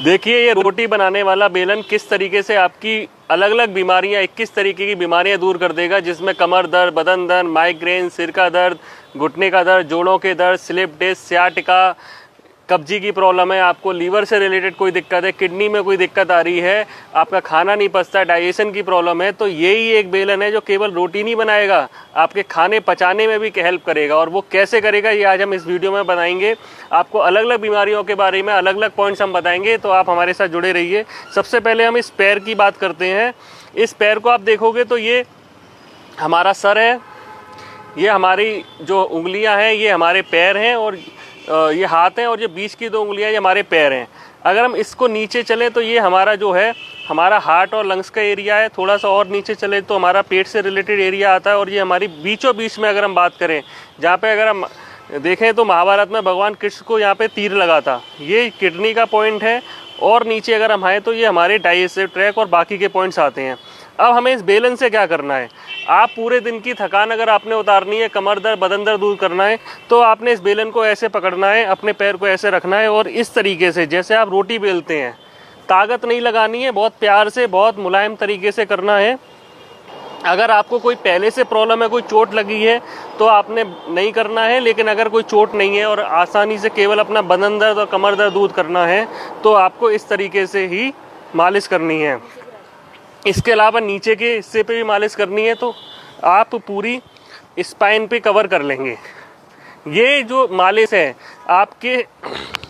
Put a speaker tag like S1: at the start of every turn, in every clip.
S1: देखिए ये रोटी बनाने वाला बेलन किस तरीके से आपकी अलग अलग बीमारियां, 21 तरीके की बीमारियां दूर कर देगा, जिसमें कमर दर्द, बदन दर्द, माइग्रेन, सिर का दर्द, घुटने का दर्द, जोड़ों के दर्द, स्लिप डिस्क, सियाटिका, कब्जी की प्रॉब्लम है, आपको लीवर से रिलेटेड कोई दिक्कत है, किडनी में कोई दिक्कत आ रही है, आपका खाना नहीं पचता, डाइजेशन की प्रॉब्लम है, तो यही एक बेलन है जो केवल रोटी नहीं बनाएगा, आपके खाने पचाने में भी हेल्प करेगा। और वो कैसे करेगा ये आज हम इस वीडियो में बताएंगे। आपको अलग अलग बीमारियों के बारे में अलग अलग पॉइंट्स हम बताएंगे, तो आप हमारे साथ जुड़े रहिए। सबसे पहले हम इस पैर की बात करते हैं। इस पैर को आप देखोगे तो ये हमारा सर है, ये हमारी जो उंगलियां हैं ये हमारे पैर हैं, और ये हाथ हैं, और ये बीच की 2 उंगलियां ये हमारे पैर हैं। अगर हम इसको नीचे चलें तो ये हमारा जो है हमारा हार्ट और लंग्स का एरिया है। थोड़ा सा और नीचे चले तो हमारा पेट से रिलेटेड एरिया आता है, और ये हमारी बीचों बीच में अगर हम बात करें, जहाँ पे अगर हम देखें तो महाभारत में भगवान कृष्ण को यहाँ पे तीर लगा था, ये किडनी का पॉइंट है। और नीचे अगर हम आए तो ये हमारे डाइजेस्टिव ट्रैक और बाकी के पॉइंट्स आते हैं। अब हमें इस बेलन से क्या करना है, आप पूरे दिन की थकान अगर आपने उतारनी है, कमर दर्द, बदन दर्द दूर करना है, तो आपने इस बेलन को ऐसे पकड़ना है, अपने पैर को ऐसे रखना है, और इस तरीके से जैसे आप रोटी बेलते हैं, ताकत नहीं लगानी है, बहुत प्यार से, बहुत मुलायम तरीके से करना है। अगर आपको कोई पहले से प्रॉब्लम है, कोई चोट लगी है, तो आपने नहीं करना है, लेकिन अगर कोई चोट नहीं है और आसानी से केवल अपना बदन दर्द और कमर दर्द दूर करना है, तो आपको इस तरीके से ही मालिश करनी है। इसके अलावा नीचे के हिस्से पे भी मालिश करनी है, तो आप पूरी स्पाइन पे कवर कर लेंगे। ये जो मालिश है आपके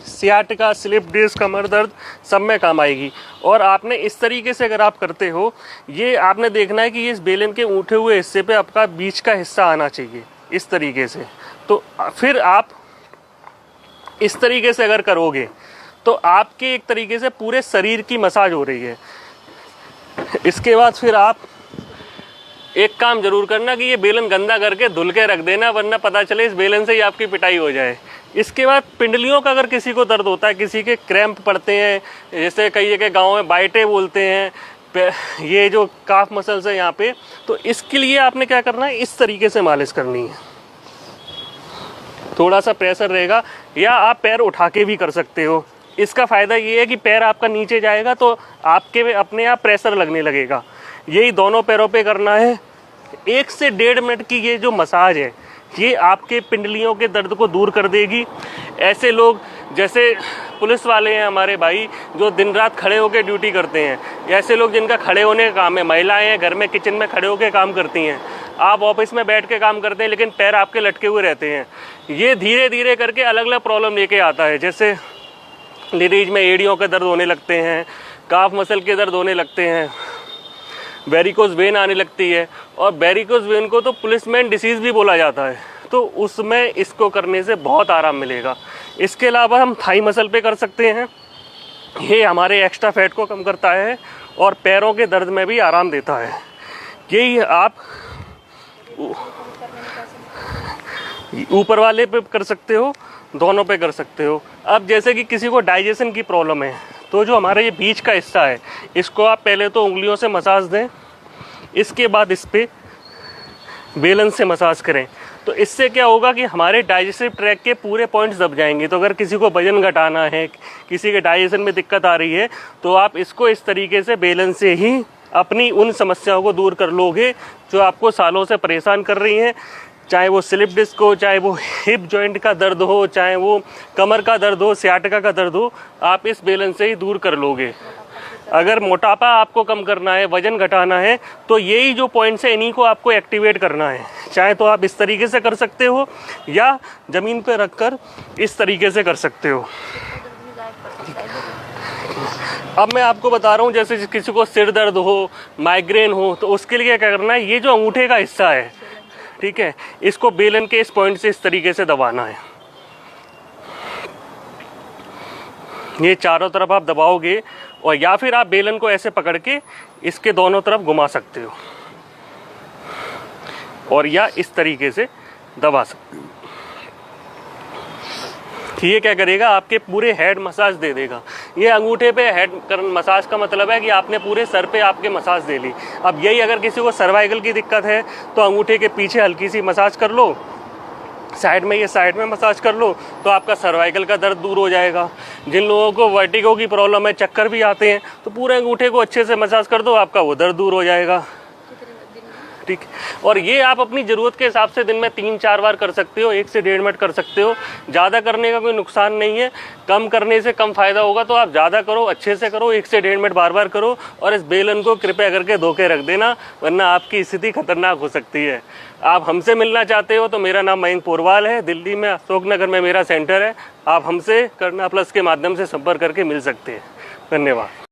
S1: सियाटिका, स्लिप डिस्क, कमर दर्द सब में काम आएगी। और आपने इस तरीके से अगर आप करते हो, ये आपने देखना है कि इस बेलन के उठे हुए हिस्से पे आपका बीच का हिस्सा आना चाहिए, इस तरीके से। तो फिर आप इस तरीके से अगर करोगे तो आपके एक तरीके से पूरे शरीर की मसाज हो रही है। इसके बाद फिर आप एक काम जरूर करना कि ये बेलन गंदा करके धुल के रख देना, वरना पता चले इस बेलन से ही आपकी पिटाई हो जाए। इसके बाद पिंडलियों का अगर किसी को दर्द होता है, किसी के क्रैम्प पड़ते हैं, जैसे कई जगह गाँव में बाइटें बोलते हैं, ये जो काफ मसल्स है यहाँ पे, तो इसके लिए आपने क्या करना है, इस तरीके से मालिश करनी है। थोड़ा सा प्रेशर रहेगा, या आप पैर उठा के भी कर सकते हो। इसका फ़ायदा ये है कि पैर आपका नीचे जाएगा तो आपके अपने आप प्रेशर लगने लगेगा। यही दोनों पैरों पे करना है। 1 से 1.5 मिनट की ये जो मसाज है, ये आपके पिंडलियों के दर्द को दूर कर देगी। ऐसे लोग जैसे पुलिस वाले हैं हमारे भाई, जो दिन रात खड़े होकर ड्यूटी करते हैं, ऐसे लोग जिनका खड़े होने का काम है, महिलाएं हैं घर में किचन में खड़े होकर काम करती हैं, आप ऑफिस में बैठ के काम करते हैं लेकिन पैर आपके लटके हुए रहते हैं। ये धीरे धीरे करके अलग अलग प्रॉब्लम लेके आता है। जैसे लेडीज में एड़ियों के दर्द होने लगते हैं, काफ मसल के दर्द होने लगते हैं, वेरिकोज वेन आने लगती है, और वेरिकोज वेन को तो पुलिसमैन डिसीज़ भी बोला जाता है। तो उसमें इसको करने से बहुत आराम मिलेगा। इसके अलावा हम थाई मसल पे कर सकते हैं, ये हमारे एक्स्ट्रा फैट को कम करता है और पैरों के दर्द में भी आराम देता है। यही आप ऊपर वाले पे कर सकते हो, दोनों पे कर सकते हो। अब जैसे कि किसी को डाइजेशन की प्रॉब्लम है, तो जो हमारा ये बीच का हिस्सा है, इसको आप पहले तो उंगलियों से मसाज दें, इसके बाद इस पे बेलन से मसाज करें। तो इससे क्या होगा कि हमारे डाइजेस्टिव ट्रैक के पूरे पॉइंट्स दब जाएंगे। तो अगर किसी को वजन घटाना है, किसी के डाइजेशन में दिक्कत आ रही है, तो आप इसको इस तरीके से बेलन से ही अपनी उन समस्याओं को दूर कर लोगे जो आपको सालों से परेशान कर रही हैं। चाहे वो स्लिप डिस्क हो, चाहे वो हिप जॉइंट का दर्द हो, चाहे वो कमर का दर्द हो, सियाटिका का दर्द हो, आप इस बेलन से ही दूर कर लोगे। अगर मोटापा आपको कम करना है, वजन घटाना है, तो यही जो पॉइंट्स है इन्हीं को आपको एक्टिवेट करना है। चाहे तो आप इस तरीके से कर सकते हो, या ज़मीन पे रखकर इस तरीके से कर सकते हो। अब मैं आपको बता रहा हूँ, जैसे किसी को सिर दर्द हो, माइग्रेन हो, तो उसके लिए क्या करना है, ये जो अंगूठे का हिस्सा है, ठीक है, इसको बेलन के इस पॉइंट से इस तरीके से दबाना है। ये चारों तरफ आप दबाओगे, और या फिर आप बेलन को ऐसे पकड़ के इसके दोनों तरफ घुमा सकते हो, और या इस तरीके से दबा सकते हो। ये क्या करेगा, आपके पूरे हेड मसाज दे देगा। ये अंगूठे पे हेड मसाज का मतलब है कि आपने पूरे सर पे आपके मसाज दे ली। अब यही अगर किसी को सर्वाइकल की दिक्कत है, तो अंगूठे के पीछे हल्की सी मसाज कर लो, साइड में मसाज कर लो तो आपका सर्वाइकल का दर्द दूर हो जाएगा। जिन लोगों को वर्टिगो की प्रॉब्लम है, चक्कर भी आते हैं, तो पूरे अंगूठे को अच्छे से मसाज कर दो, आपका वो दर्द दूर हो जाएगा। ठीक। और ये आप अपनी ज़रूरत के हिसाब से दिन में 3-4 बार कर सकते हो, 1 से 1.5 मिनट कर सकते हो। ज़्यादा करने का कोई नुकसान नहीं है, कम करने से कम फ़ायदा होगा, तो आप ज़्यादा करो, अच्छे से करो, 1 से 1.5 मिनट बार बार करो। और इस बेलन को कृपया करके धो के रख देना, वरना आपकी स्थिति खतरनाक हो सकती है। आप हमसे मिलना चाहते हो तो मेरा नाम मयंक पोरवाल है, दिल्ली में अशोक नगर में मेरा सेंटर है। आप हमसे करना प्लस के माध्यम से संपर्क करके मिल सकते हैं। धन्यवाद।